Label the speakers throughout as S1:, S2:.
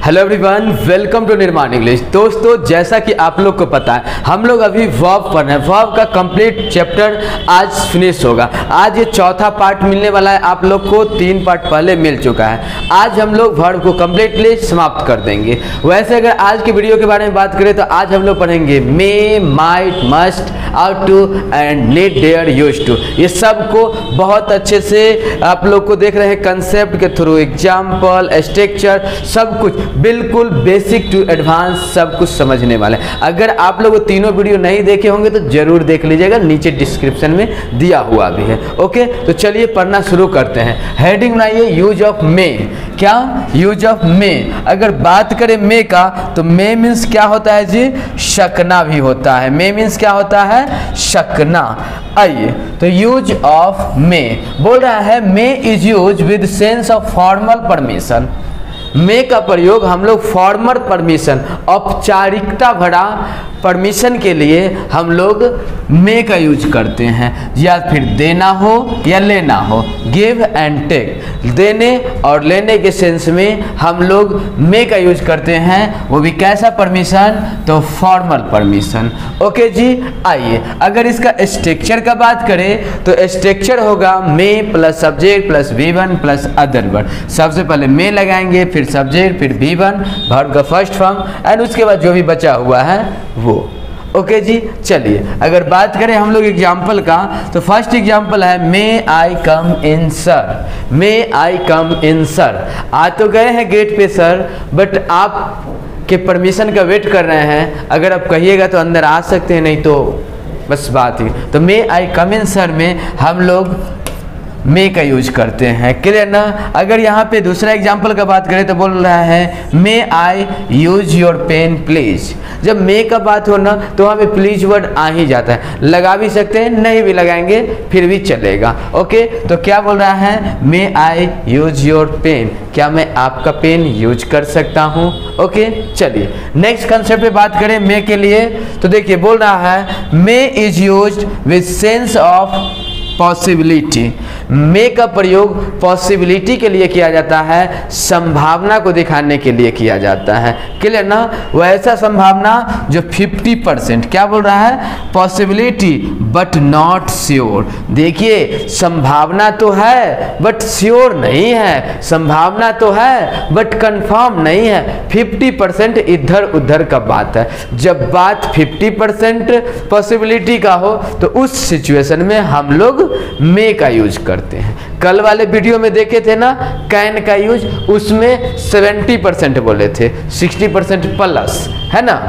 S1: Hello everyone, welcome to निर्माण English. दोस्तों, जैसा कि आप लोग को पता है, हम लोग अभी वर्ब पढ़ रहे हैं। वर्ब का कंप्लीट चैप्टर आज फिनिश होगा। आज ये चौथा पार्ट मिलने वाला है। आप लोग को 3 पार्ट पहले मिल चुका है। आज हम लोग वर्ब को कंप्लीटली समाप्त कर देंगे। वैसे अगर आज की वीडियो के बारे में बात करें तो आज हम लोग पढ़ेंगे may, might, must, ought to and need, dare, used to. ये सब को बहुत अच्छे से आप लोग को देख रहे हैं कंसेप्ट के थ्रू, एग्जाम्पल, स्ट्रक्चर, सब कुछ बिल्कुल बेसिक टू एडवांस सब कुछ समझने वाले हैं। अगर आप लोग तीनों वीडियो नहीं देखे होंगे तो जरूर देख लीजिएगा, नीचे डिस्क्रिप्शन में दिया हुआ भी है। ओके, तो चलिए पढ़ना शुरू करते हैं। हेडिंग बनाइए यूज ऑफ मे। क्या यूज ऑफ मे? अगर बात करें मे का तो मे मीन्स क्या होता है जी? शकना भी होता है। मे मीन्स क्या होता है? शकना। आइए, तो यूज ऑफ मे बोल रहा है may is use with sense of formal permission. May का प्रयोग हम लोग फॉर्मल परमिशन, औपचारिकता भरा परमिशन के लिए हम लोग मे का यूज करते हैं। या फिर देना हो या लेना हो, गिव एंड टेक, देने और लेने के सेंस में हम लोग मे का यूज करते हैं। वो भी कैसा परमिशन? तो फॉर्मल परमिशन। ओके जी, आइए अगर इसका स्ट्रक्चर का बात करें तो स्ट्रक्चर होगा may plus subject plus V1 plus other word. सबसे पहले मे लगाएंगे, फिर सब्जेक्ट, फिर V1 वर्ब का फर्स्ट फॉर्म एंड उसके बाद जो भी बचा हुआ है वो। ओके जी, चलिए अगर बात करें हम लोग एग्जाम्पल का तो फर्स्ट एग्जाम्पल है मे आई कम इन सर। मे आई कम इन सर। आ तो गए हैं गेट पे सर, बट आप के परमिशन का वेट कर रहे हैं। अगर आप कहिएगा तो अंदर आ सकते हैं, नहीं तो बस बात ही। तो मे आई कम इन सर में हम लोग मे का यूज करते हैं। क्लियर ना? अगर यहाँ पे दूसरा एग्जाम्पल का बात करें तो बोल रहा है मे आई यूज योर पेन प्लीज। जब मे का बात हो ना तो वहाँ पे प्लीज वर्ड आ ही जाता है। लगा भी सकते हैं, नहीं भी लगाएंगे फिर भी चलेगा। ओके, तो क्या बोल रहा है? मे आई यूज योर पेन। क्या मैं आपका पेन यूज कर सकता हूँ? ओके, चलिए नेक्स्ट कंसेप्ट पे बात करें मे के लिए तो देखिए बोल रहा है may is used with sense of possibility. May का प्रयोग पॉसिबिलिटी के लिए किया जाता है, संभावना को दिखाने के लिए किया जाता है। क्लियर ना? वैसा संभावना जो 50%। क्या बोल रहा है? Possibility but not sure. देखिए, संभावना तो है बट श्योर नहीं है, संभावना तो है बट कंफर्म नहीं है। 50% इधर उधर का बात है। जब बात 50% पॉसिबिलिटी का हो तो उस सिचुएशन में हम लोग मे का यूज करते हैं। कल वाले वीडियो में देखे थे ना कैन का यूज, उसमें 70% बोले थे, 60% प्लस, है ना?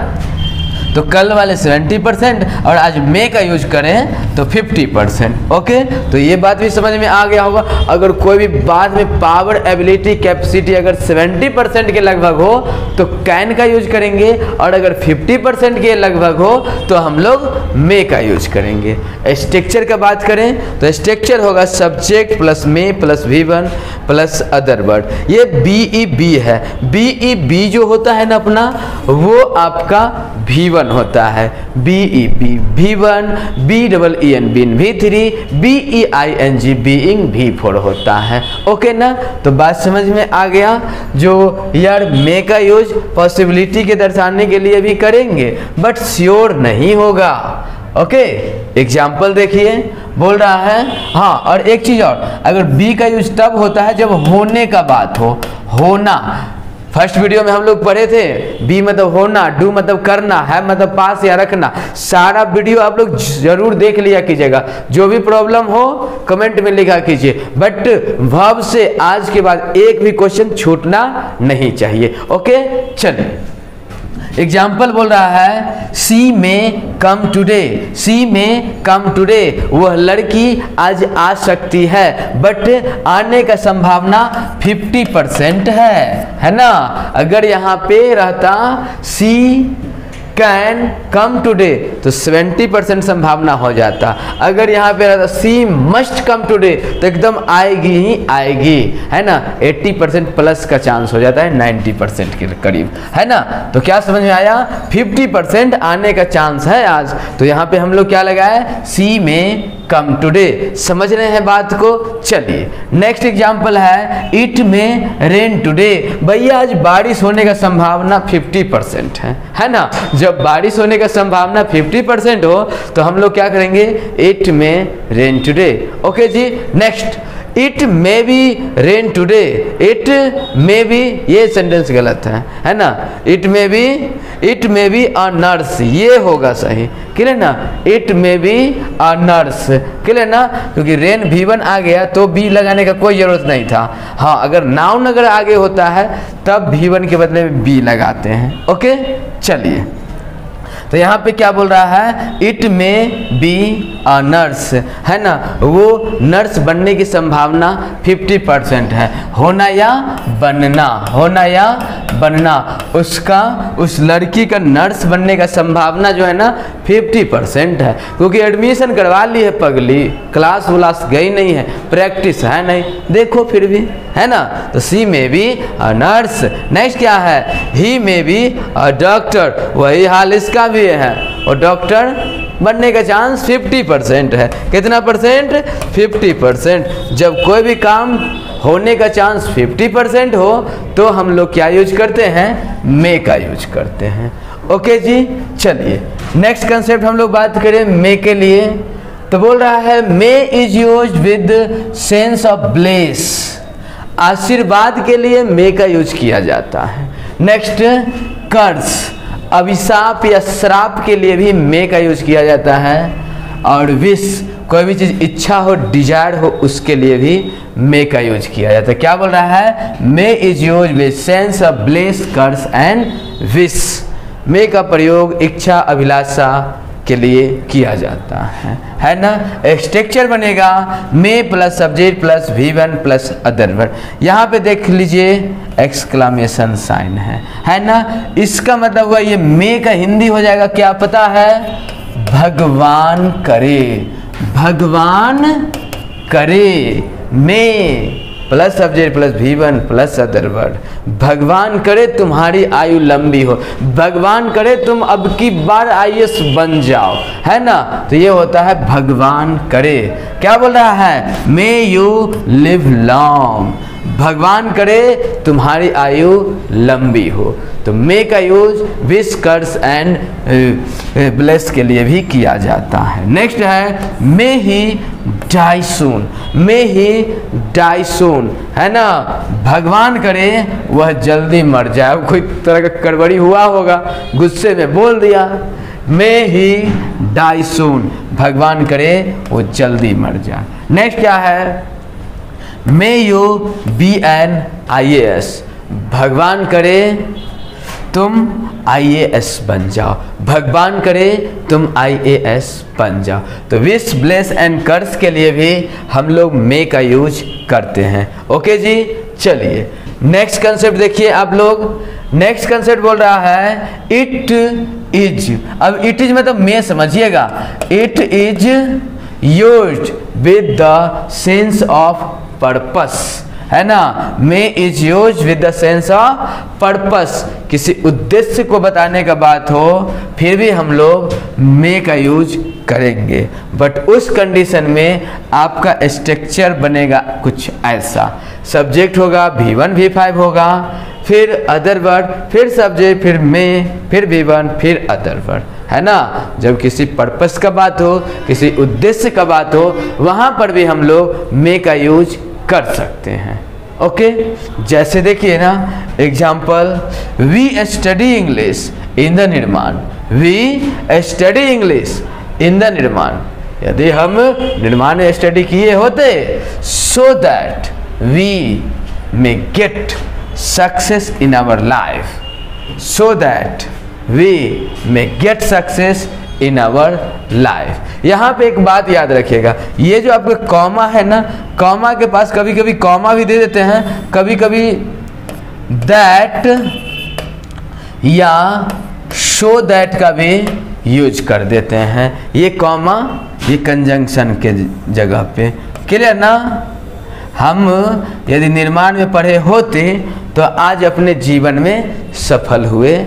S1: तो कल वाले 70% और आज मे का यूज करें तो 50%। ओके, तो ये बात भी समझ में आ गया होगा। अगर कोई भी बात में पावर, एबिलिटी, कैपेसिटी अगर 70% के लगभग हो तो कैन का यूज करेंगे, और अगर 50% के लगभग हो तो हम लोग मे का यूज करेंगे। स्ट्रक्चर का बात करें तो स्ट्रक्चर होगा subject plus may plus V1 plus other word. ये BEB है। BEB जो होता है ना अपना, वो आपका V1 होता है। BEB V1, BEEN been V3, BEING being V4 होता है। ओके ना? तो बात समझ में आ गया। जो यार मे का यूज पॉसिबिलिटी के दर्शाने के लिए भी करेंगे बट श्योर नहीं होगा। ओके, एग्जाम्पल देखिए बोल रहा है। हाँ, और एक चीज और, अगर बी का यूज तब होता है जब होने का बात हो। होना फर्स्ट वीडियो में हम लोग पढ़े थे। बी मतलब होना, डू मतलब करना, है मतलब पास या रखना। सारा वीडियो आप लोग जरूर देख लिया कीजिएगा। जो भी प्रॉब्लम हो कमेंट में लिखा कीजिए, बट वर्ब से आज के बाद एक भी क्वेश्चन छूटना नहीं चाहिए। ओके, चलिए एग्जाम्पल बोल रहा है सी में कम टुडे। सी में कम टुडे, वह लड़की आज आ सकती है बट आने का संभावना 50% है ना? अगर यहाँ पे रहता सी कैन कम टुडे तो 70% संभावना हो जाता। अगर यहाँ पे रहता सी मस्ट कम टुडे तो एकदम आएगी ही आएगी, है ना? 80% प्लस का चांस हो जाता है, 90% के करीब, है ना? तो क्या समझ में आया? 50% आने का चांस है आज। तो यहाँ पे हम लोग क्या लगाए? सी में कम टुडे। समझ रहे हैं बात को? चलिए नेक्स्ट एग्जांपल है इट में रेन टुडे। भैया आज बारिश होने का संभावना 50% है ना। जब बारिश होने का संभावना 50% हो तो हम लोग क्या करेंगे, it may rain today. Okay ji, next it may be rain today. It may be, ये सेंटेंस गलत है ना। It may be a nurse, ये होगा सही, क्लियर ना। It may be a nurse, clear ना, क्योंकि रेन V1 आ गया तो बी लगाने का कोई जरूरत नहीं था। हाँ, अगर नाउन अगर आगे होता है तब V1 के बदले में बी लगाते हैं। ओके, चलिए तो यहाँ पे क्या बोल रहा है, इट में बी अ नर्स, है ना। वो नर्स बनने की संभावना 50% है। होना या बनना, होना या बनना, उसका, उस लड़की का नर्स बनने का संभावना जो है ना 50% है, क्योंकि एडमिशन करवा ली है पगली, क्लास व्लास गई नहीं है, प्रैक्टिस है नहीं, देखो फिर भी, है ना। तो सी में बी अ नर्स। नेक्स्ट क्या है, ही में बी अ डॉक्टर, वही हाल इसका भी है, और डॉक्टर बनने का चांस 50% है। कितना परसेंट? 50%। जब कोई भी काम होने का चांस 50% हो तो हम लोग क्या यूज करते हैं, मे का यूज करते हैं। ओके जी, चलिए नेक्स्ट कंसेप्ट हम लोग बात करें मे के लिए। तो बोल रहा है may is use with sense of bless. आशीर्वाद के लिए मे का यूज किया जाता है। नेक्स्ट कर्स, अभिशाप या श्राप के लिए भी मे का यूज किया जाता है। और विश, कोई भी चीज़ इच्छा हो, डिजायर हो, उसके लिए भी मे का यूज किया जाता है। क्या बोल रहा है, may is use with sense of bless, curse and wish. May का प्रयोग इच्छा, अभिलाषा के लिए किया जाता है ना। स्ट्रक्चर बनेगा may plus subject plus V1 plus other word. यहाँ पे देख लीजिए एक्सक्लामेशन साइन है ना। इसका मतलब हुआ ये मे का हिंदी हो जाएगा, क्या पता है, भगवान करे, भगवान करे। May plus subject plus V1 plus other word. भगवान करे तुम्हारी आयु लंबी हो, भगवान करे तुम अब की बार IAS बन जाओ, है ना। तो ये होता है भगवान करे। क्या बोल रहा है, मे यू लिव लॉन्ग, भगवान करे तुम्हारी आयु लंबी हो। तो मे का use wish, curse and bless के लिए भी किया जाता है। नेक्स्ट है मे ही डाई सून, मे ही डाई सून, है ना। भगवान करे वह जल्दी मर जाए। कोई तरह का गड़बड़ी हुआ होगा, गुस्से में बोल दिया, मे ही डाई सून, भगवान करे वो जल्दी मर जाए। नेक्स्ट क्या है, may you be an IAS, भगवान करे तुम IAS बन जाओ, भगवान करे तुम IAS बन जाओ। तो विश, ब्लेस एंड कर्स के लिए भी हम लोग मे का यूज करते हैं। ओके जी, चलिए नेक्स्ट कंसेप्ट देखिए आप लोग। नेक्स्ट कंसेप्ट बोल रहा है इट इज। अब इट इज मतलब मे समझिएगा, it is used with the sense of purpose, है ना। May is use with the sense of purpose, किसी उद्देश्य को बताने का बात हो फिर भी हम लोग मे का यूज करेंगे। बट उस कंडीशन में आपका स्ट्रक्चर बनेगा कुछ ऐसा, सब्जेक्ट होगा V1 V5 होगा, फिर अदर वर्ड, फिर सब्जेक्ट, फिर मे, फिर V1, फिर अदर वर्ड, है ना। जब किसी पर्पस का बात हो, किसी उद्देश्य का बात हो, वहां पर भी हम लोग मे का यूज कर सकते हैं। ओके, जैसे देखिए ना example, we study English in the Nirman, we study English in the Nirman. यदि हम निर्माण में स्टडी किए होते, so that we may get success in our life, so that we may get success in our life. यहाँ पे एक बात याद रखिएगा, ये जो आपका कॉमा है ना, कॉमा के पास कभी कभी कॉमा भी दे देते हैं, कभी कभी दैट या शो दैट का भी यूज कर देते हैं। ये कॉमा, ये कंजंक्शन के जगह पे, क्लियर ना। हम यदि निर्माण में पढ़े होते तो आज अपने जीवन में सफल हुए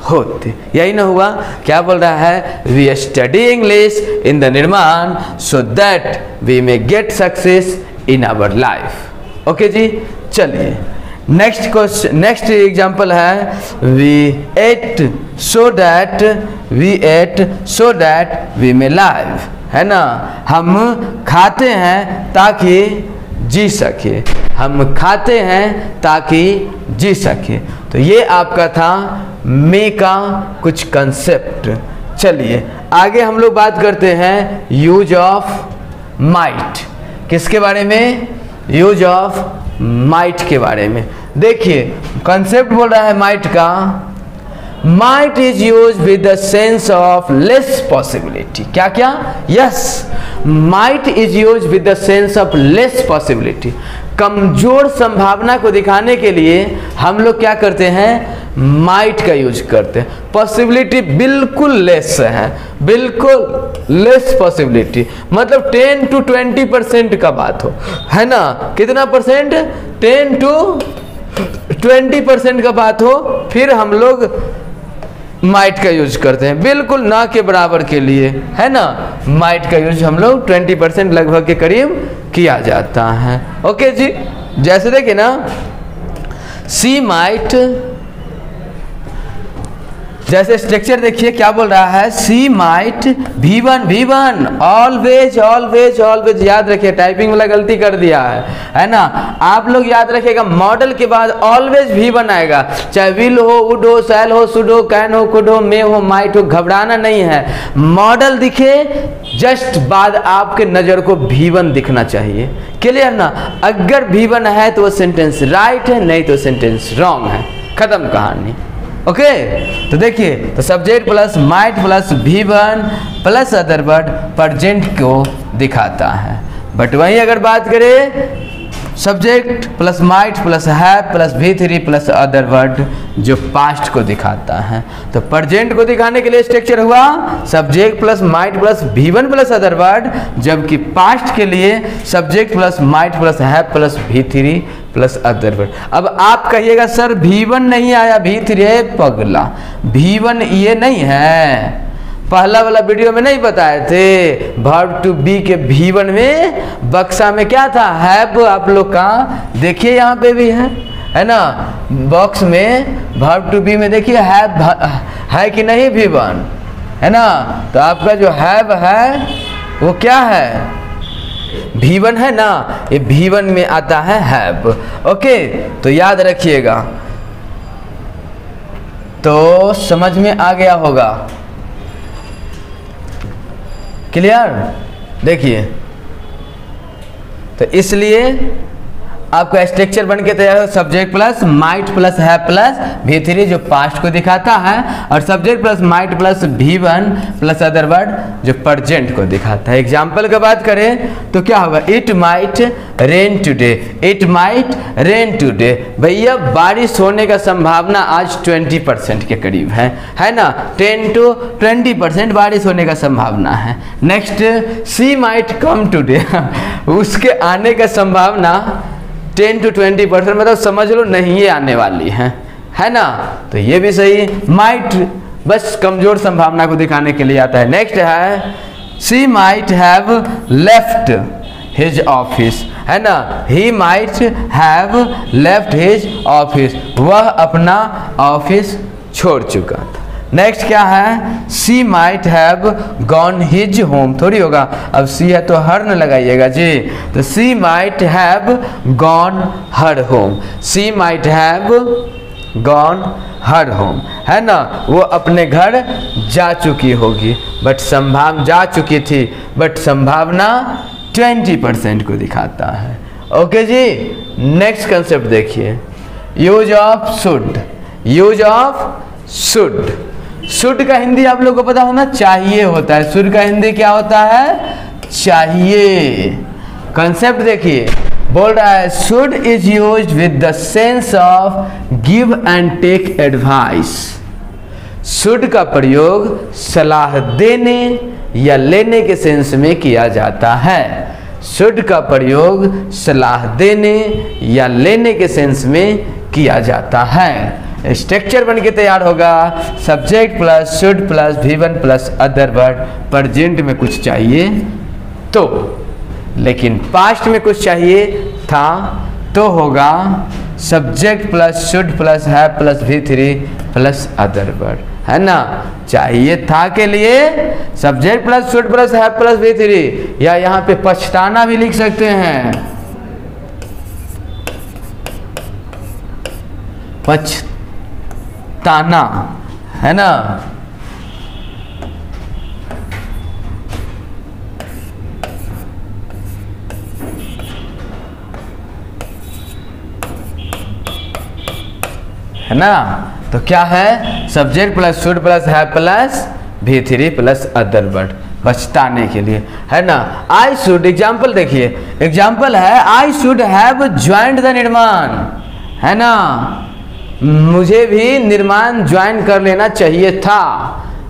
S1: होते। यही ना हुआ, क्या बोल रहा है, we study English in the Nirman so that we may get success in our life. Okay जी, चलिए नेक्स्ट क्वेश्चन, नेक्स्ट एग्जांपल है, we eat so that we may live, है ना, हम खाते हैं ताकि जी सके, हम खाते हैं ताकि जी सके। तो ये आपका था मे का कुछ कंसेप्ट। चलिए आगे हम लोग बात करते हैं यूज ऑफ माइट। किसके बारे में, यूज ऑफ माइट के बारे में। देखिए कंसेप्ट बोल रहा है माइट का, might is use with the sense of less possibility. क्या क्या, yes, might is use with the sense of less possibility. कमजोर संभावना को दिखाने के लिए हम लोग क्या करते हैं, माइट का यूज करते हैं। पॉसिबिलिटी बिल्कुल लेस है, बिल्कुल लेस पॉसिबिलिटी, मतलब 10 to 20% का बात हो, है ना, कितना परसेंट, 10 to 20% का बात हो, फिर हम लोग माइट का यूज करते हैं, बिल्कुल ना के बराबर के लिए, है ना। माइट का यूज हम लोग 20% लगभग के करीब किया जाता है। ओके जी, जैसे देखिए ना, सी माइट, जैसे स्ट्रक्चर देखिए क्या बोल रहा है, she might V1 always always always, याद रखिए टाइपिंग वाला गलती कर दिया है ना। आप लोग याद रखिएगा मॉडल के बाद ऑलवेज V1 आएगा, चाहे विल हो, वुड हो, शैल हो, शुड हो, कैन हो, कुड हो, मे हो, माइट हो, घबराना नहीं है। मॉडल दिखे जस्ट बाद आपके नजर को V1 दिखना चाहिए, क्लियर ना। अगर V1 है तो वो सेंटेंस राइट है, नहीं तो सेंटेंस रॉन्ग है, खत्म कहानी। ओके तो देखिए, तो subject plus might plus V1 plus other word present को दिखाता है। बट वहीं अगर बात करें subject plus might plus have plus V3 plus other word जो पास्ट को दिखाता है। तो प्रेजेंट को दिखाने के लिए स्ट्रक्चर हुआ subject plus might plus V1 plus other word, जबकि पास्ट के लिए subject plus might plus have plus V3 plus other word. अब आप कहिएगा सर V1 नहीं आया, V3 है, पगला V1 ये नहीं है, पहला वाला वीडियो में नहीं बताए थे, वर्ब टू बी के V1 में बक्सा में क्या था, हैव, आप लोग का देखिए यहाँ पे भी है ना, बॉक्स में वर्ब टू बी में देखिए हैव है कि नहीं V1, है ना। तो आपका जो हैव है वो क्या है, V1 है ना, ये V1 में आता है हैव। ओके तो याद रखिएगा, तो समझ में आ गया होगा, क्लियर। देखिए तो इसलिए आपका स्ट्रक्चर बन के तैयार हो, सब्जेक्ट प्लस माइट प्लस है प्लस V3 जो पास्ट को दिखाता है, और subject plus might plus V1 plus other word जो प्रेजेंट को दिखाता है। एग्जाम्पल का बात करें तो क्या होगा, it might rain today, it might rain today, भैया बारिश होने का संभावना आज 20% के करीब है ना, 10 to 20% बारिश होने का संभावना है। नेक्स्ट सी माइट कम टुडे, उसके आने का संभावना 10 to 20%, मतलब समझ लो नहीं ये आने वाली है ना। तो ये भी सही, माइट बस कमजोर संभावना को दिखाने के लिए आता है। नेक्स्ट है she might have left his office, है ना, he might have left his office, वह अपना ऑफिस छोड़ चुका था। नेक्स्ट क्या है, she might have gone his home, थोड़ी होगा, अब सी है तो हर न लगाइएगा जी, तो she might have gone her home, she might have gone her home, है ना, वो अपने घर जा चुकी होगी, बट संभावना जा चुकी थी, बट संभावना 20% को दिखाता है। ओके जी, नेक्स्ट कंसेप्ट देखिए, use of should, use of should. Should का हिंदी आप लोग को पता होना चाहिए होता है, शुड का हिंदी क्या होता है, चाहिए। कंसेप्ट देखिए, बोल रहा है should is used with the sense of give and take advice. Should का प्रयोग सलाह देने या लेने के सेंस में किया जाता है। शुड का प्रयोग सलाह देने या लेने के सेंस में किया जाता है। स्ट्रक्चर बन के तैयार होगा subject plus should plus V1 plus other word. Present में कुछ चाहिए तो, लेकिन पास्ट में कुछ चाहिए था तो होगा subject plus should plus have plus V3 plus other word, है ना। चाहिए था के लिए subject plus should plus have plus V3, या यहाँ पे पछताना भी लिख सकते हैं, पछताना, है ना। है ना। तो क्या है subject plus should plus have plus V3 plus other word, पछताने के लिए, है ना। आई शुड, एग्जाम्पल देखिए, एग्जाम्पल है I should have joined the Nirman, है ना। मुझे भी निर्माण ज्वाइन कर लेना चाहिए था,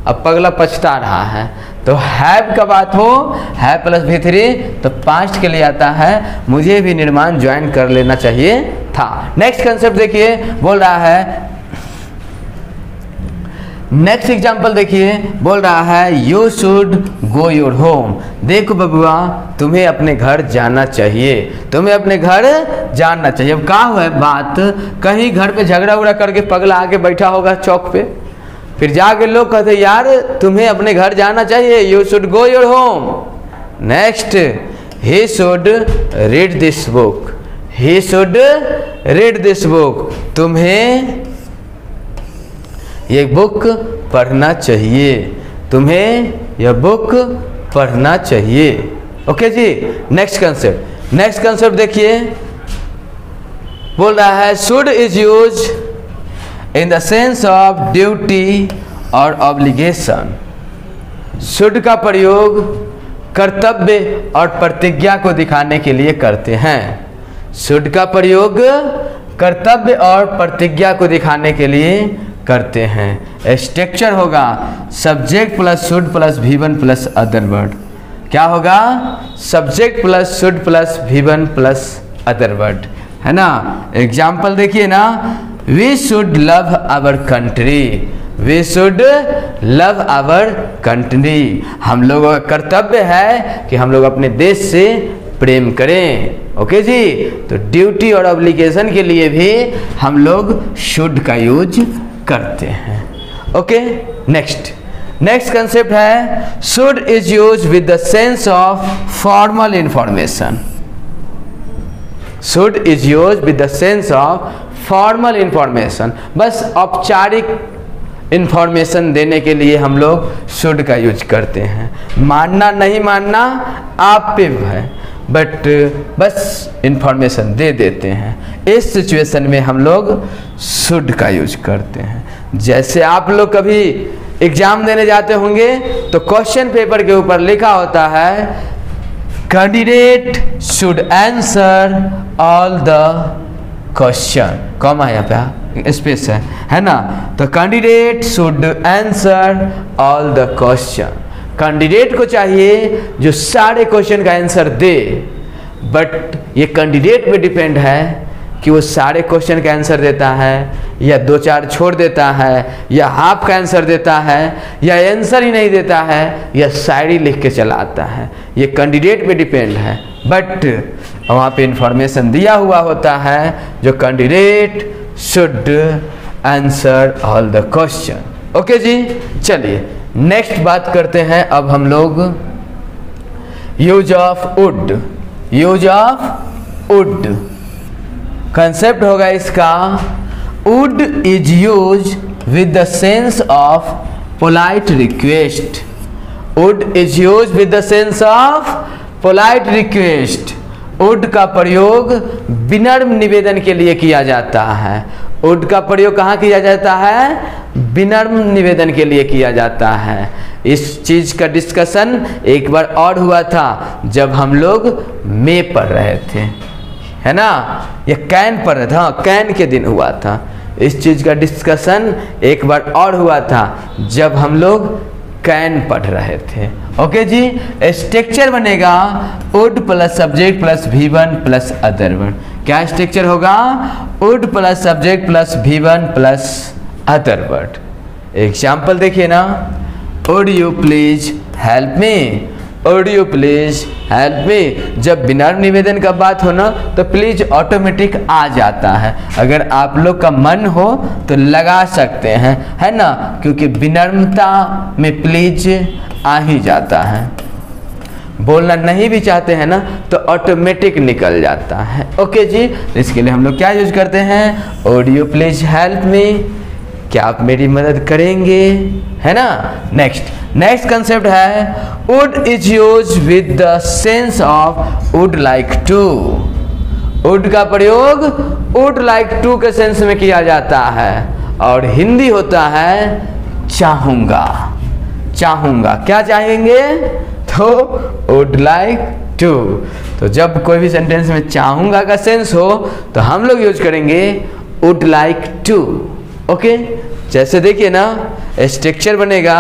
S1: अब पगला पछता रहा है। तो हैव का बात हो, हैव प्लस V3 तो पास्ट के लिए आता है मुझे भी निर्माण ज्वाइन कर लेना चाहिए था। नेक्स्ट कंसेप्ट देखिए, बोल रहा है, नेक्स्ट एग्जाम्पल देखिए, बोल रहा है you should go your home. देखो बबुआ, तुम्हें अपने घर जाना चाहिए, तुम्हें अपने घर जाना चाहिए। अब क्या हुआ है बात, कहीं घर पे झगड़ा उगड़ा करके पगला आके बैठा होगा चौक पे, फिर जाके लोग कहते यार तुम्हें अपने घर जाना चाहिए, you should go your home. Next, he should read this book, he should read this book, तुम्हें ये बुक पढ़ना चाहिए, तुम्हें यह बुक पढ़ना चाहिए। ओके जी। नेक्स्ट कंसेप्ट, नेक्स्ट कंसेप्ट देखिए, बोल रहा है should is use in the sense of duty और ऑब्लिगेशन। शुड का प्रयोग कर्तव्य और प्रतिज्ञा को दिखाने के लिए करते हैं। शुड का प्रयोग कर्तव्य और प्रतिज्ञा को दिखाने के लिए करते हैं। स्ट्रक्चर होगा subject plus should plus V1 plus other word. क्या होगा, subject plus should plus V1 plus other word, है ना। एग्जाम्पल देखिए ना, we should love our country, we should love our country. हम लोगों का कर्तव्य है कि हम लोग अपने देश से प्रेम करें। ओके जी। तो ड्यूटी और ऑब्लिगेशन के लिए भी हम लोग शुड का यूज करते हैं। ओके। नेक्स्ट, नेक्स्ट कंसेप्ट है should is use with the sense of formal information. Should is use with the sense of formal information, बस औपचारिक इंफॉर्मेशन देने के लिए हम लोग शुड का यूज करते हैं। मानना नहीं मानना आप पे है, बट बस इंफॉर्मेशन दे देते हैं। इस सिचुएशन में हम लोग शुड का यूज करते हैं। जैसे आप लोग कभी एग्जाम देने जाते होंगे तो क्वेश्चन पेपर के ऊपर लिखा होता है candidate should answer all the question, comma यहाँ पे स्पेस है ना। तो candidate should answer all the question, candidate को चाहिए जो सारे क्वेश्चन का आंसर दे, बट ये कैंडिडेट पे डिपेंड है कि वो सारे क्वेश्चन का आंसर देता है या दो चार छोड़ देता है या हाफ का आंसर देता है या आंसर ही नहीं देता है या शायरी लिख के चला आता है। ये कैंडिडेट पे डिपेंड है, बट वहाँ पे इंफॉर्मेशन दिया हुआ होता है जो candidate should answer all the question. Okay जी। चलिए नेक्स्ट बात करते हैं अब हम लोग use of would. Use of would concept होगा इसका, would is use with the sense of polite request. Would is use with the sense of polite request. Would का प्रयोग विनम्र निवेदन के लिए किया जाता है। वुड का प्रयोग कहाँ किया जाता है, विनम्र निवेदन के लिए किया जाता है। इस चीज का डिस्कशन एक बार और हुआ था जब हम लोग मे पढ़ रहे थे, है ना, या कैन पढ़ रहे थे, हाँ कैन के दिन हुआ था। इस चीज का डिस्कशन एक बार और हुआ था जब हम लोग कैन पढ़ रहे थे। ओके जी, स्ट्रक्चर बनेगा would plus subject plus V1 plus other word. क्या स्ट्रक्चर होगा? Would plus subject plus V1 plus other word. Example देखिए ना, would you please help me, would you please help मी। जब विनम्र निवेदन का बात हो ना तो प्लीज ऑटोमेटिक आ जाता है। अगर आप लोग का मन हो तो लगा सकते हैं, है ना, क्योंकि विनम्रता में प्लीज आ ही जाता है। बोलना नहीं भी चाहते हैं ना तो ऑटोमेटिक निकल जाता है। ओके जी, इसके लिए हम लोग क्या यूज करते हैं? Would you please help me, क्या आप मेरी मदद करेंगे, है ना। नेक्स्ट कंसेप्ट है would is use with the sense of would like to. Would का प्रयोग वुड लाइक टू के सेंस में किया जाता है और हिंदी होता है चाहूंगा। चाहूंगा, क्या चाहेंगे? तो वुड लाइक टू। तो जब कोई भी सेंटेंस में चाहूंगा का सेंस हो तो हम लोग यूज करेंगे वुड लाइक टू। ओके, जैसे देखिए ना, स्ट्रक्चर बनेगा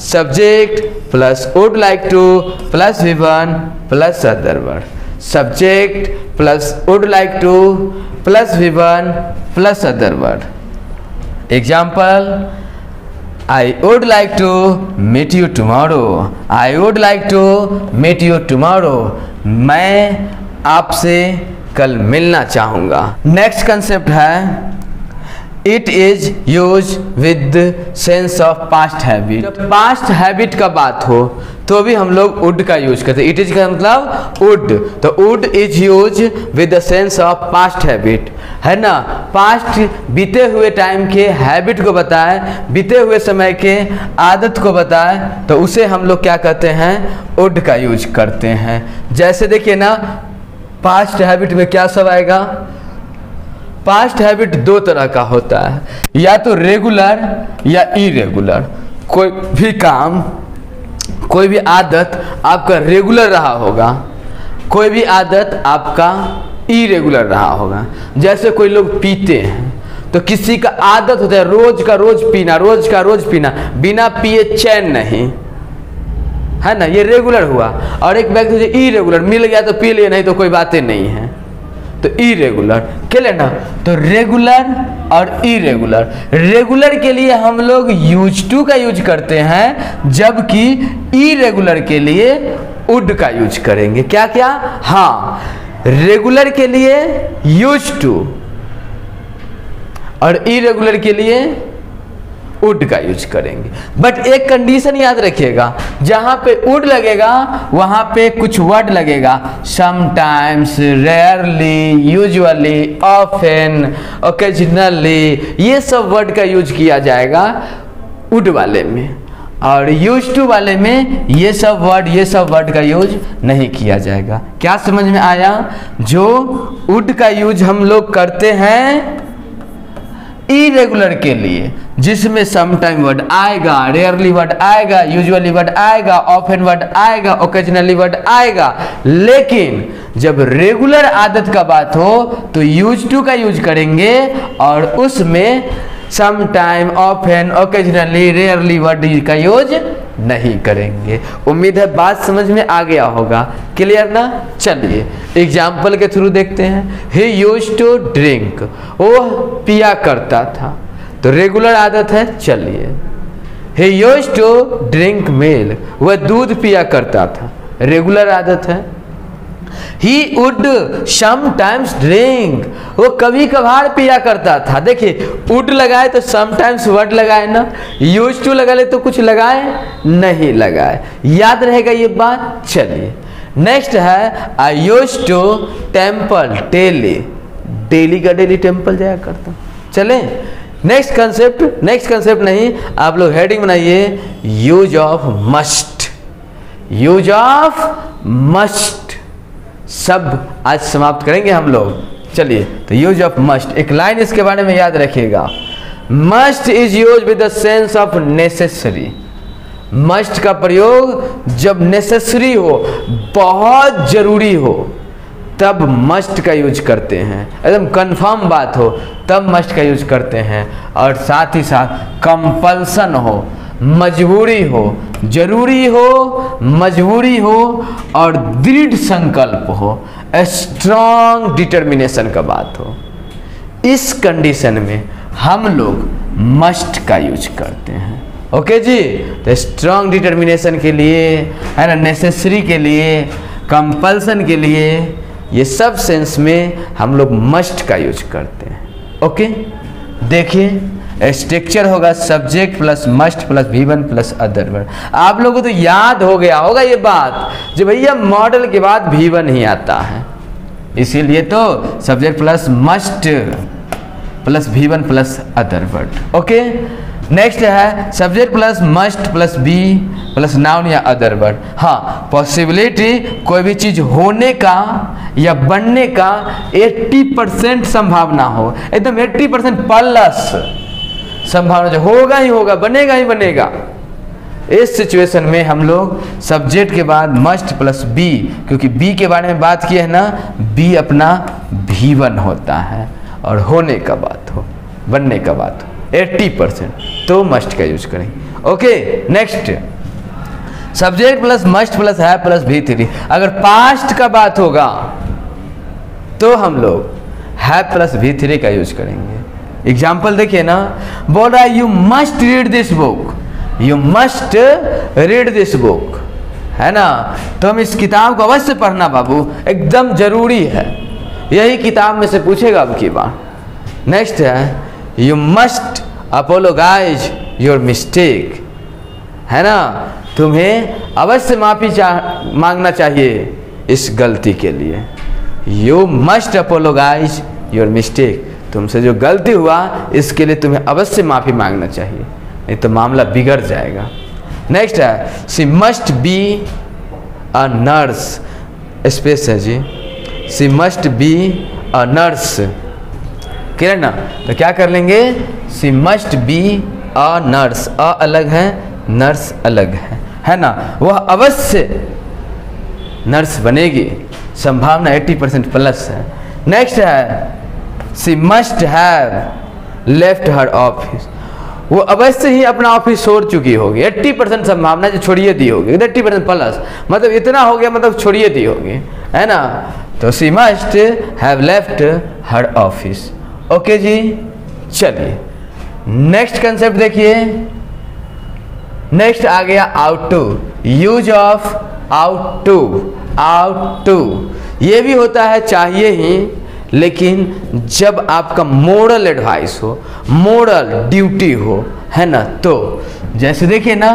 S1: subject plus would like to plus V1 plus other word. Subject plus would like to plus V1 plus other word. Example, I would like to meet you tomorrow. I would like to meet you tomorrow. मैं आपसे कल मिलना चाहूँगा। Next concept है it is use with sense of past habit. Past habit का बात हो तो भी हम लोग वुड का यूज करते हैं। इट इज का मतलब वुड, तो would is use with the sense of past habit, है ना। पास्ट बीते हुए टाइम के हैबिट को बताए, बीते हुए समय के आदत को बताए, तो उसे हम लोग क्या कहते हैं? वुड का यूज करते हैं। जैसे देखिए ना, पास्ट हैबिट में क्या सब आएगा? पास्ट हैबिट दो तरह का होता है, या तो रेगुलर या इरेगुलर। कोई भी काम, कोई भी आदत आपका रेगुलर रहा होगा, कोई भी आदत आपका इरेगुलर रहा होगा। जैसे कोई लोग पीते हैं तो किसी का आदत होता है रोज का रोज पीना, रोज का रोज पीना, बिना पिए चैन नहीं, है ना, ये रेगुलर हुआ। और एक व्यक्ति इरेगुलर, मिल गया तो पी लिया, नहीं तो कोई बातें नहीं है, तो इरेगुलर क्या लेना? तो रेगुलर और इरेगुलर। रेगुलर के लिए हम लोग यूज टू का यूज करते हैं, जबकि इरेगुलर के लिए वुड का यूज करेंगे। क्या क्या? हाँ, रेगुलर के लिए यूज टू और इरेगुलर के लिए वुड का यूज करेंगे। बट एक कंडीशन याद रखिएगा, जहां पे वुड लगेगा वहां पे कुछ वर्ड लगेगा, sometimes, rarely, usually, often, occasionally, ये सब वर्ड का यूज किया जाएगा वुड वाले में। और यूज टू वाले में ये सब वर्ड का यूज नहीं किया जाएगा। क्या समझ में आया? जो वुड का यूज हम लोग करते हैं इरेगुलर के लिए, जिसमें समटाइम वर्ड आएगा, रेयरली वर्ड आएगा, यूजुअली वर्ड आएगा, ऑफन वर्ड आएगा, ओकेजनली वर्ड आएगा, लेकिन जब रेगुलर आदत का बात हो तो यूज टू का यूज करेंगे और उसमें sometime, often, occasionally, rarely word का यूज नहीं करेंगे। उम्मीद है बात समझ में आ गया होगा। क्लियर ना? चलिए एग्जाम्पल के थ्रू देखते हैं। ही यूज्ड टू ड्रिंक, वो पिया करता था, तो रेगुलर आदत है। चलिए, he used to drink milk, वह दूध पिया करता था, रेगुलर आदत है। He would sometimes drink, वो कभी कभार पिया करता था। देखिए would लगाए तो sometimes वर्ड लगाए ना, used to लगा ले तो कुछ लगाए नहीं लगाए, याद रहेगा ये बात। चलिए नेक्स्ट है I used to temple daily, daily का डेली टेम्पल जाया करता। चले नेक्स्ट कंसेप्ट नहीं, आप लोग हेडिंग बनाइए, use of must. Use of must सब आज समाप्त करेंगे हम लोग। चलिए तो यूज ऑफ मस्ट, एक लाइन इसके बारे में याद रखिएगा, must is use with the sense of necessary. Must का प्रयोग जब नेसेसरी हो, बहुत जरूरी हो, तब मस्ट का यूज करते हैं। एकदम कंफर्म बात हो तब मस्ट का यूज करते हैं। और साथ ही साथ कंपल्सन हो, मजबूरी हो, जरूरी हो, मजबूरी हो और दृढ़ संकल्प हो, स्ट्रॉन्ग डिटर्मिनेशन का बात हो। इस कंडीशन में हम लोग मस्ट का यूज करते हैं। ओके जी, तो स्ट्रॉन्ग डिटर्मिनेशन के लिए है ना, नेसेसरी के लिए, कंपल्सन के लिए, ये सब सेंस में हम लोग मस्ट का यूज करते हैं। ओके, देखिए स्ट्रक्चर होगा subject plus must plus V1 plus other word. आप लोगों को तो याद हो गया होगा ये बात, जो भैया मॉडल के बाद V1 ही आता है, इसीलिए तो subject plus must plus V1 plus other word. Okay, next है subject plus must plus be plus noun या अदर वर्ड। हाँ, पॉसिबिलिटी कोई भी चीज होने का या बनने का 80% संभावना हो, एकदम 80% प्लस संभावना, जो होगा ही होगा, बनेगा ही बनेगा। इस सिचुएशन में हम लोग सब्जेक्ट के बाद मस्ट प्लस बी, क्योंकि बी के बारे में बात की है ना, बी अपना V1 होता है, और होने का बात हो, बनने का बात हो 80%, तो मस्ट का यूज करेंगे। Okay, next subject plus must plus है प्लस V3। अगर पास्ट का बात होगा तो हम लोग है प्लस V3 का यूज करेंगे। एग्जाम्पल देखिए ना, बोल रहा है you must read this book, you must read this book, है ना, तो हम इस किताब को अवश्य पढ़ना बाबू, एकदम जरूरी है, यही किताब में से पूछेगा अब की बार। नेक्स्ट है यू मस्ट अपोलोगाइज योर मिस्टेक, है ना, तुम्हें अवश्य माफी मांगना चाहिए इस गलती के लिए। यू मस्ट अपोलोगाइज योर मिस्टेक, तुमसे जो गलती हुआ इसके लिए तुम्हें अवश्य माफी मांगना चाहिए, नहीं तो मामला बिगड़ जाएगा। नेक्स्ट है she must be a nurse, space है जी, she must be a nurse, clear ना, तो क्या कर लेंगे, she must be a nurse, a अलग है, नर्स अलग है ना, वह अवश्य नर्स बनेगी, संभावना 80% प्लस है। नेक्स्ट है she must have left her office, वो अवश्य ही अपना ऑफिस छोड़ चुकी होगी, 80% संभावना जो छोड़िए दी होगी, 80% प्लस, मतलब इतना हो गया, मतलब छोड़िए दी होगी, है ना, तो she must have left her office. Okay जी, चलिए नेक्स्ट कंसेप्ट देखिए। नेक्स्ट आ गया ought to, use of ought to, ought to ये भी होता है चाहिए ही, लेकिन जब आपका मोरल एडवाइस हो, मोरल ड्यूटी हो, है ना, तो जैसे देखिए ना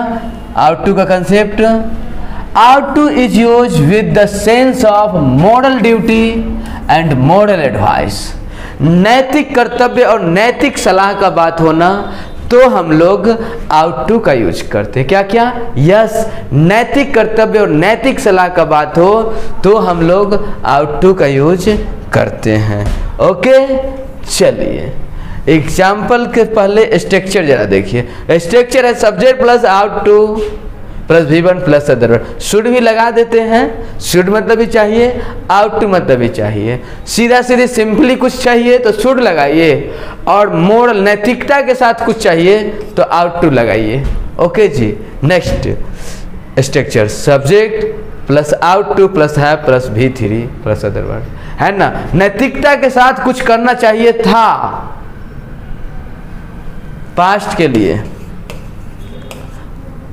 S1: आउट टू का कंसेप्ट, ought to is use with the sense of moral duty and moral advice. नैतिक कर्तव्य और नैतिक सलाह का बात होना तो हम लोग आउट टू का यूज करते हैं। क्या क्या, यस, नैतिक कर्तव्य और नैतिक सलाह का बात हो तो हम लोग आउट टू का यूज करते हैं। ओके, चलिए एग्जाम्पल के पहले स्ट्रक्चर जरा देखिए। स्ट्रक्चर है subject plus ought to plus V1 plus other word. Should भी लगा देते हैं, शुड मतलब भी चाहिए, आउट टू मतलब भी चाहिए, सीधा सीधे सिंपली कुछ चाहिए तो शुड लगाइए, और मोरल नैतिकता के साथ कुछ चाहिए तो आउट टू लगाइए। Okay ji, next structure subject plus ought to plus है plus V3 plus other word, है ना, नैतिकता के साथ कुछ करना चाहिए था पास्ट के लिए,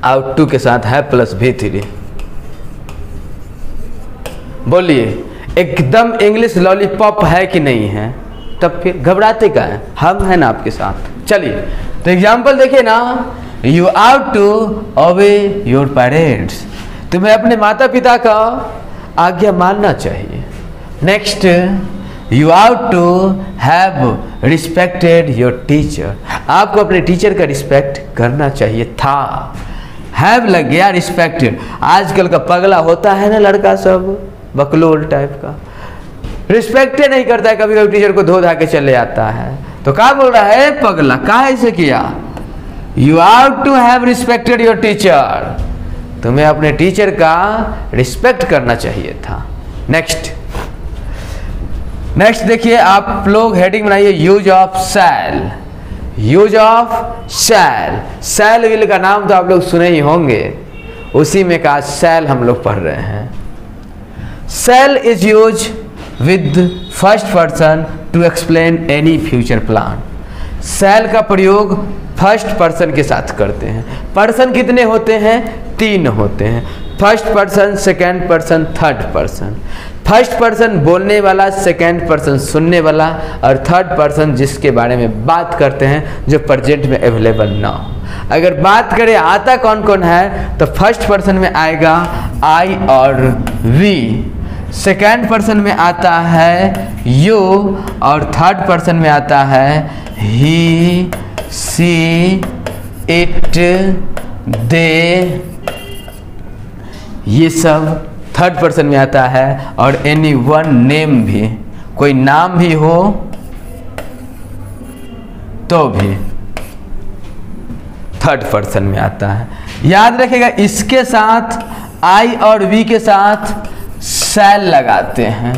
S1: आउट टू के साथ है प्लस V3। बोलिए एकदम इंग्लिश लॉलीपॉप है कि नहीं है, तब फिर घबराते का है, हम हैं ना आपके साथ। चलिए तो एग्जाम्पल देखिए ना, you ought to obey your parents, तुम्हें अपने माता पिता का आज्ञा मानना चाहिए। Next you ought to have respected your teacher, आपको अपने टीचर का रिस्पेक्ट करना चाहिए था। हैव लग गया रिस्पेक्टेड, आजकल का पगला होता है ना लड़का सब बकलोल टाइप का, रिस्पेक्ट नहीं करता है, कभी कभी टीचर को धो धा के चले आता है, तो क्या बोल रहा है पगला, कहा ऐसे किया, you ought to have respected your teacher, तुम्हें अपने टीचर का रिस्पेक्ट करना चाहिए था। नेक्स्ट नेक्स्ट देखिए आप लोग हेडिंग बनाइए use of shall. Use of shall. Shall will का नाम तो आप लोग सुने ही होंगे, उसी में का शैल हम लोग पढ़ रहे हैं। Shall is use with first person to explain any future plan. Shall का प्रयोग फर्स्ट पर्सन के साथ करते हैं। पर्सन कितने होते हैं? 3 होते हैं, first person, second person, third person. First person बोलने वाला, सेकेंड पर्सन सुनने वाला, और थर्ड पर्सन जिसके बारे में बात करते हैं जो प्रेजेंट में अवेलेबल ना हो। अगर बात करें आता कौन कौन है, तो फर्स्ट पर्सन में आएगा आई और वी, सेकेंड पर्सन में आता है यू, और थर्ड पर्सन में आता है ही, सी, इट, दे, ये सब थर्ड पर्सन में आता है। और एनी वन नेम भी, कोई नाम भी हो तो भी थर्ड पर्सन में आता है। याद रखिएगा, इसके साथ आई और वी के साथ शैल लगाते हैं,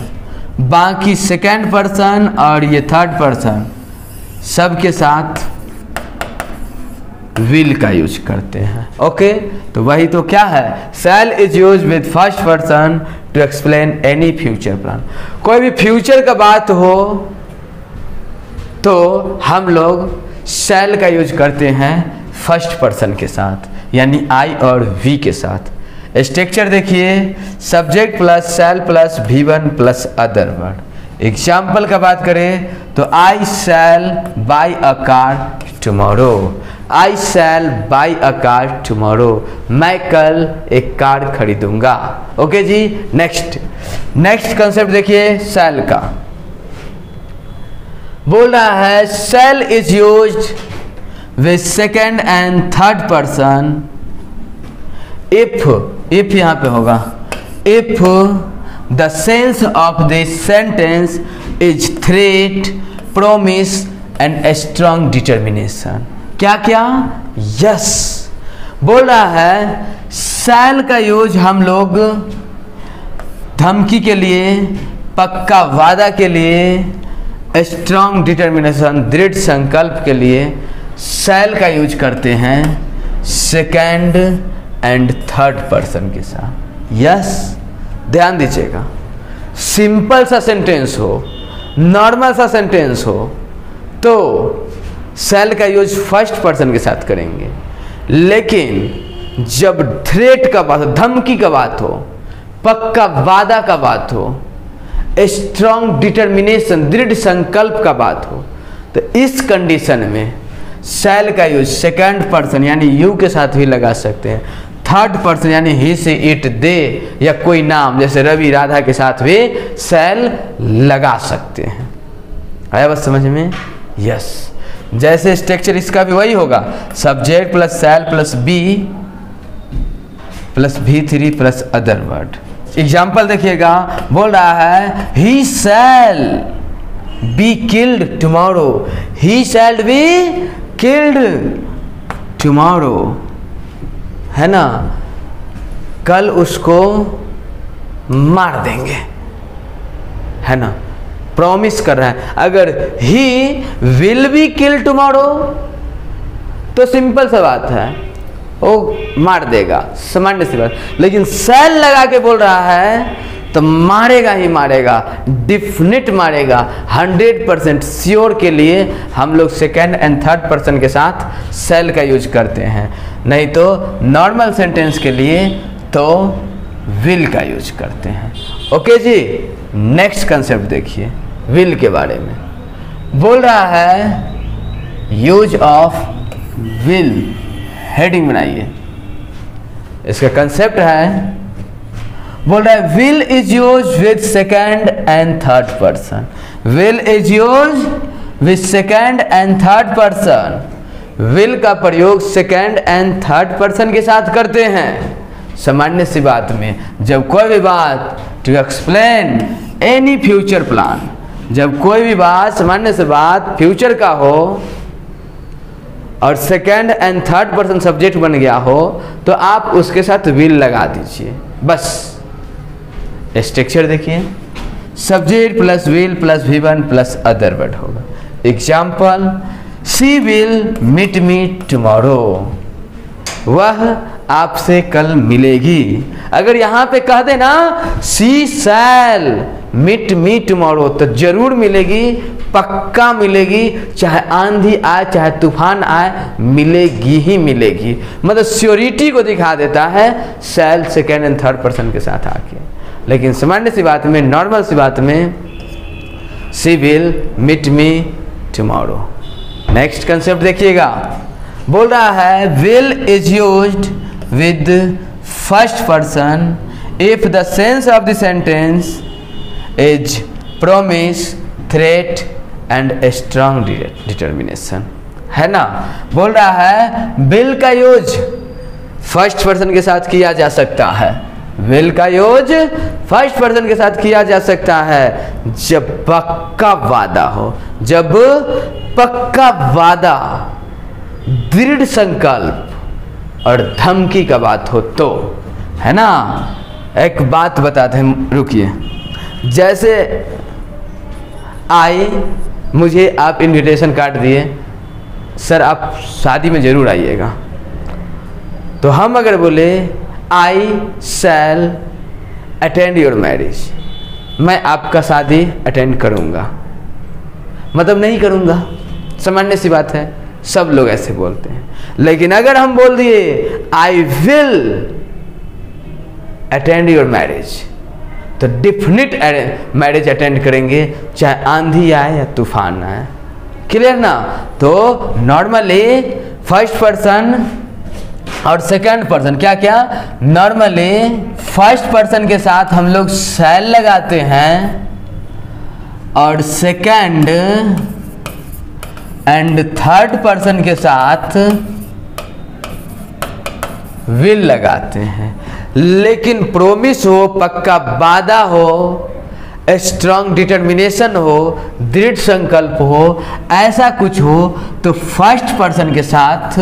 S1: बाकी सेकेंड पर्सन और ये थर्ड पर्सन सब के साथ विल का यूज करते हैं। ओके, तो वही तो क्या है, shall is use with first person to explain any future plan. कोई भी फ्यूचर का बात हो तो हम लोग शैल का यूज करते हैं फर्स्ट पर्सन के साथ, यानी आई और वी के साथ। स्ट्रक्चर देखिए, subject plus shall plus V1 plus other word. Example का बात करें तो I shall buy a car tomorrow. I shall buy a car tomorrow, मैं कल एक कार खरीदूंगा। ओके जी, नेक्स्ट कंसेप्ट देखिए शैल का। बोल रहा है shall is used with second and third person if यहां पे होगा, if the sense of this sentence is threat, promise and strong determination. क्या क्या? यस। बोल रहा है शैल का यूज हम लोग धमकी के लिए, पक्का वादा के लिए, स्ट्रॉन्ग डिटर्मिनेशन दृढ़ संकल्प के लिए शैल का यूज करते हैं सेकेंड एंड थर्ड पर्सन के साथ। यस, ध्यान दीजिएगा, सिंपल सा सेंटेंस हो, नॉर्मल सा सेंटेंस हो तो शैल का यूज फर्स्ट पर्सन के साथ करेंगे, लेकिन जब थ्रेट का बात हो, धमकी का बात हो, पक्का वादा का बात हो, स्ट्रॉन्ग डिटर्मिनेशन दृढ़ संकल्प का बात हो, तो इस कंडीशन में शैल का यूज सेकंड पर्सन यानी यू के साथ भी लगा सकते हैं, थर्ड पर्सन यानी ही से इट दे, या कोई नाम जैसे रवि राधा के साथ भी शैल लगा सकते हैं। आया बस समझ में? यस। जैसे स्ट्रक्चर इसका भी वही होगा, subject plus shall plus be plus V3 plus other word. Example देखिएगा, बोल रहा है he shall be killed tomorrow, he shall be killed tomorrow, है ना, कल उसको मार देंगे, है ना, प्रॉमिस कर रहा है। अगर he will be kill tomorrow तो सिंपल सा बात है, वो मार देगा, सामान्य सी बात। लेकिन शैल लगा के बोल रहा है तो मारेगा ही मारेगा, डिफिनिट मारेगा, 100% श्योर के लिए हम लोग सेकेंड एंड थर्ड पर्सन के साथ शैल का यूज करते हैं, नहीं तो नॉर्मल सेंटेंस के लिए तो विल का यूज करते हैं। ओके जी, नेक्स्ट कंसेप्ट देखिए विल के बारे में। बोल रहा है यूज ऑफ विल, हेडिंग बनाइए, इसका कंसेप्ट है, बोल रहा है will is use with second and third person. Will is use with second and third person. Will का प्रयोग सेकेंड एंड थर्ड पर्सन के साथ करते हैं सामान्य सी बात में, जब कोई भी बात to explain any future plan, जब कोई भी बात सामान्य सी बात फ्यूचर का हो और second and third person subject बन गया हो तो आप उसके साथ विल लगा दीजिए बस। स्ट्रक्चर देखिए, subject plus will plus V1 plus other word होगा। Example, she will meet me tomorrow, वह आपसे कल मिलेगी। अगर यहाँ पे कह दे ना she shall meet me tomorrow, तो जरूर मिलेगी, पक्का मिलेगी, चाहे आंधी आए चाहे तूफान आए, मिलेगी ही मिलेगी। मतलब श्योरिटी को दिखा देता है शैल सेकेंड एंड थर्ड पर्सन के साथ आके। लेकिन सामान्य सी बात में, नॉर्मल सी बात में she will meet me tomorrow. Next concept देखिएगा, बोल रहा है will is used with first person if the sense of the sentence is promise, threat and strong determination, है ना। बोल रहा है विल का यूज फर्स्ट पर्सन के साथ किया जा सकता है, विल का यूज फर्स्ट पर्सन के साथ किया जा सकता है जब पक्का वादा हो, जब पक्का वादा, दृढ़ संकल्प और धमकी का बात हो तो, है ना। एक बात बताते हैं, रुकिए। जैसे आई, मुझे आप इनविटेशन कार्ड दिए, सर आप शादी में जरूर आइएगा, तो हम अगर बोले आई शैल अटेंड योर मैरिज, मैं आपका शादी अटेंड करूंगा, मतलब नहीं करूंगा, सामान्य सी बात है, सब लोग ऐसे बोलते हैं। लेकिन अगर हम बोल दिए I will attend your marriage, तो डेफिनेट मैरिज अटेंड करेंगे, चाहे आंधी आए या तूफान आए। क्लियर ना। तो नॉर्मली फर्स्ट पर्सन और सेकंड पर्सन, क्या क्या, नॉर्मली फर्स्ट पर्सन के साथ हम लोग शैल लगाते हैं और सेकंड एंड थर्ड पर्सन के साथ विल लगाते हैं। लेकिन प्रोमिस हो, पक्का वादा हो, स्ट्रांग डिटर्मिनेशन हो, दृढ़ संकल्प हो, ऐसा कुछ हो तो फर्स्ट पर्सन के साथ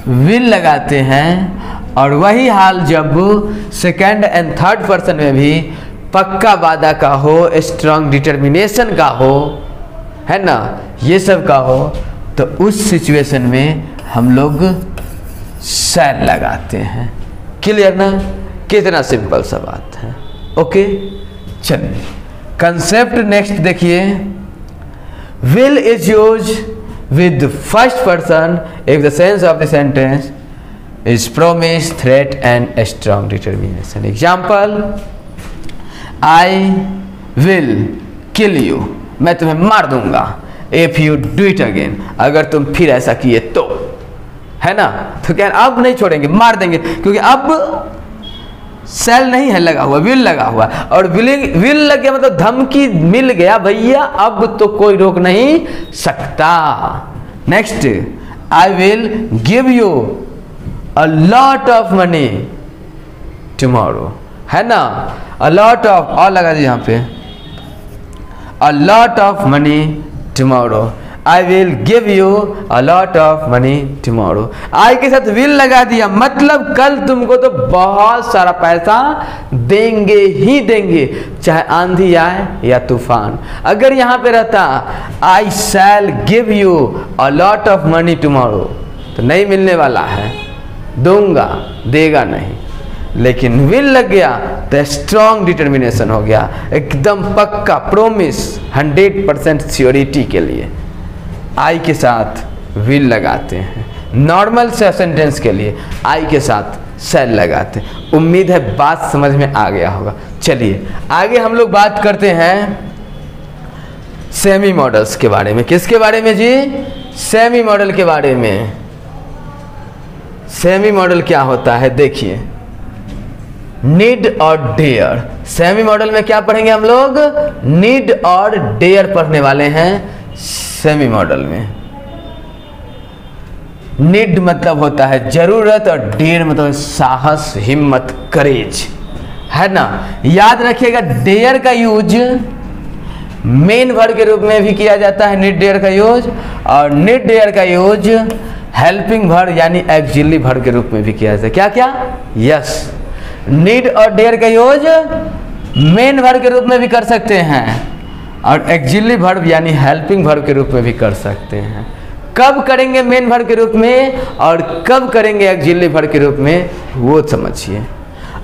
S1: विल लगाते हैं। और वही हाल जब सेकंड एंड थर्ड पर्सन में भी पक्का वादा का हो, स्ट्रांग डिटर्मिनेशन का हो, है ना, ये सब का हो, तो उस सिचुएशन में हम लोग शैल लगाते हैं। क्लियर ना। कितना सिंपल सा बात है। ओके, चलिए कंसेप्ट नेक्स्ट देखिए। Will is use with first person if the sense of the sentence is promise, threat and strong determination. Example, I will kill you, मैं तुम्हें मार दूंगा, if you do it again, अगर तुम फिर ऐसा किए तो, है ना। तो क्या अब नहीं छोड़ेंगे, मार देंगे, क्योंकि अब सेल नहीं है लगा हुआ, विल लगा हुआ, और विल लग गया मतलब धमकी मिल गया, भैया अब तो कोई रोक नहीं सकता। Next, I will give you a lot of money tomorrow, है ना। अ लॉट ऑफ, और लगा दीजिए यहाँ पे, a lot of money tomorrow, I will give you a lot of money tomorrow। आई के साथ will लगा दिया, मतलब कल तुमको तो बहुत सारा पैसा देंगे ही देंगे, चाहे आंधी आए या तूफान। अगर यहाँ पे रहता I shall give you a lot of money tomorrow, तो नहीं मिलने वाला है, दूंगा, देगा नहीं। लेकिन विल लग गया तो स्ट्रॉन्ग डिटर्मिनेशन हो गया, एकदम पक्का प्रोमिस, 100% श्योरिटी के लिए आई के साथ विल लगाते हैं। नॉर्मल से सेंटेंस के लिए आई के साथ शैल लगाते हैं। उम्मीद है बात समझ में आ गया होगा। चलिए आगे हम लोग बात करते हैं सेमी मॉडल्स के बारे में। किसके बारे में जी? सेमी मॉडल के बारे में। सेमी मॉडल क्या होता है देखिए, नीड और डेयर। सेमी मॉडल में क्या पढ़ेंगे हम लोग? नीड और डेयर पढ़ने वाले हैं सेमी मॉडल में। नीड मतलब होता है जरूरत और डेयर मतलब साहस, हिम्मत, करेज, है ना। याद रखिएगा डेयर का यूज मेन वर्ब के रूप में भी किया जाता है, नीड डेयर का यूज, और नीड डेयर का यूज हेल्पिंग वर्ब यानी एक्सिलरी वर्ब के रूप में भी किया जाता है। क्या क्या? यस, नीड और डेयर का यूज मेन वर्ब के रूप में भी कर सकते हैं और एक्सिलरी वर्ब यानी हेल्पिंग वर्ब के रूप में भी कर सकते हैं। कब करेंगे मेन वर्ब के रूप में और कब करेंगे ऑक्सिलरी वर्ब के रूप में, वो समझिए।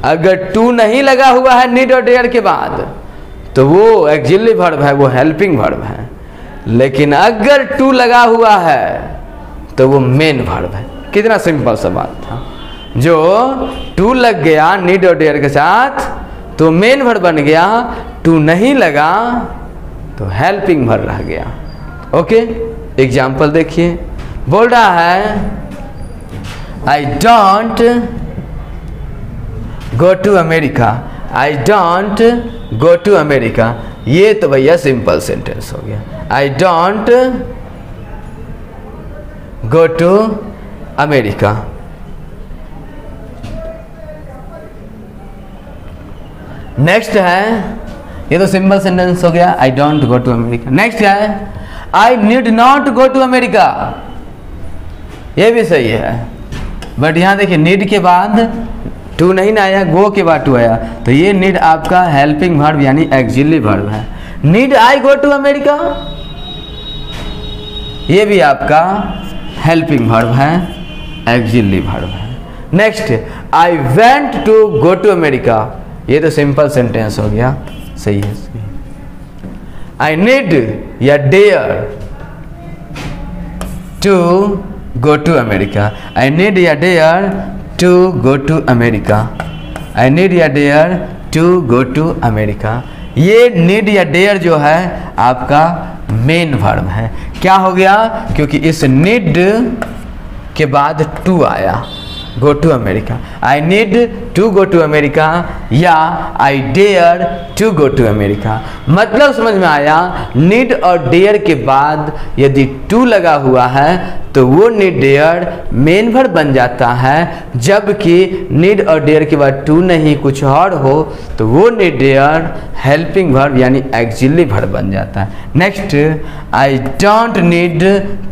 S1: अगर टू नहीं लगा हुआ है नीड और डेयर के बाद तो वो ऑक्सिलरी वर्ब है, वो हेल्पिंग वर्ब है। लेकिन अगर टू लगा हुआ है तो वो मेन वर्ब है। कितना सिंपल सा बात था। जो टू लग गया नीड और डेयर के साथ तो मेन वर्ब बन गया, टू नहीं लगा तो हेल्पिंग वर्ब रह गया। ओके, एग्जाम्पल देखिए, बोल रहा है I don't go to America, I don't go to America. ये तो भैया सिंपल सेंटेंस हो गया, I don't go to America. Next है, ये तो सिंपल सेंटेंस हो गया, I don't go to America. Next है I need not go to America. ये भी सही है, बट यहां देखिए नीड के बाद टू नहीं ना आया, गो के बाद टू आया, तो ये नीड आपका हेल्पिंग वर्ब यानी ऑक्सिलरी वर्ब है। Need I go to America, ये भी आपका हेल्पिंग वर्ब है, ऑक्सिलरी वर्ब है। Next I went to go to America, ये तो सिंपल सेंटेंस हो गया, सही है। आई नीड या dare to go to America, I need या dare to go to America, I need या dare to go to America. ये नीड या डेयर जो है आपका मेन वर्ब है। क्या हो गया, क्योंकि इस नीड के बाद टू आया, go to America. I need to go to America या I dare to go to America. मतलब समझ में आया, नीड और डेयर के बाद यदि टू लगा हुआ है तो वो नीड डेयर मेन वर्ब बन जाता है, जबकि नीड और डेयर के बाद टू नहीं कुछ और हो तो वो नीड डेयर हेल्पिंग वर्ब यानी ऑक्सिलरी वर्ब बन जाता है। Next I don't need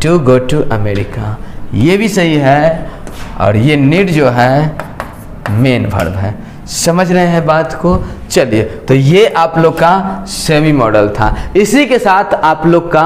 S1: to go to America, ये भी सही है, और ये नीड जो है मेन वर्ब है। समझ रहे हैं बात को। चलिए, तो ये आप लोग का सेमी मॉडल था। इसी के साथ आप लोग का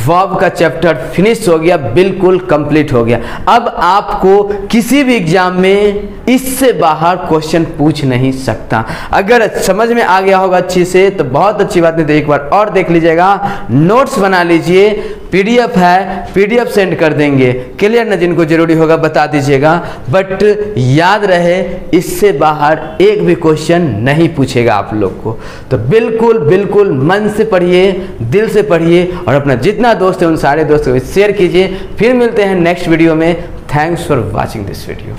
S1: वर्ब का चैप्टर फिनिश हो गया, बिल्कुल कंप्लीट हो गया। अब आपको किसी भी एग्जाम में इससे बाहर क्वेश्चन पूछ नहीं सकता। अगर समझ में आ गया होगा अच्छे से तो बहुत अच्छी बात, नहीं तो एक बार और देख लीजिएगा, नोट्स बना लीजिए, पीडीएफ है, पीडीएफ सेंड कर देंगे। क्लियर ना, जिनको जरूरी होगा बता दीजिएगा, बट याद रहे इससे बाहर एक भी क्वेश्चन नहीं पूछेगा आप लोग को। तो बिल्कुल बिल्कुल मन से पढ़िए, दिल से पढ़िए, और अपना जितना दोस्त है उन सारे दोस्तों को शेयर कीजिए। फिर मिलते हैं नेक्स्ट वीडियो में। Thanks for watching this video.